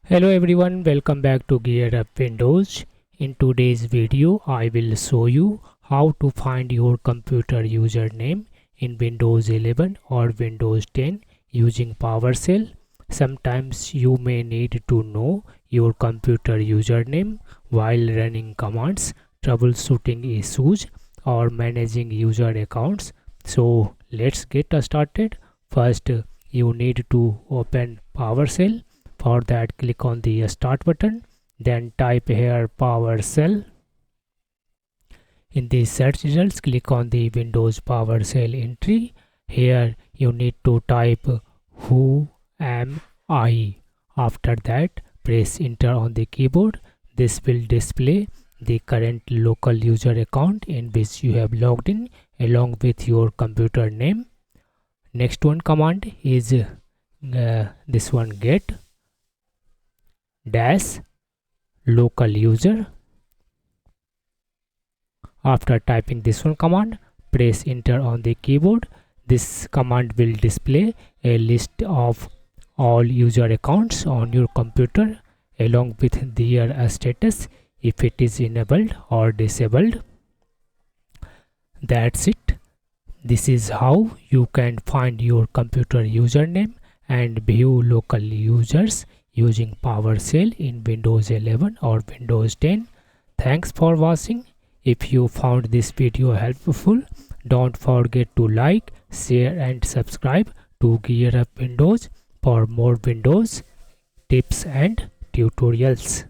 Hello everyone, welcome back to GearUpWindows. In today's video, I will show you how to find your computer username in Windows 11 or Windows 10 using PowerShell. Sometimes you may need to know your computer username while running commands, troubleshooting issues, or managing user accounts. So let's get started. First, you need to open PowerShell. For that, click on the start button, then type here PowerShell. In the search results, click on the Windows PowerShell entry. Here you need to type who am I. After that, press enter on the keyboard. This will display the current local user account in which you have logged in along with your computer name. Next one command is this one, Get-LocalUser. After typing this one command, press enter on the keyboard. This command will display a list of all user accounts on your computer along with their status, if it is enabled or disabled. That's it. This is how you can find your computer username and view local users using PowerShell in Windows 11 or Windows 10. Thanks for watching. If you found this video helpful, don't forget to like, share and subscribe to GearUpWindows for more Windows tips and tutorials.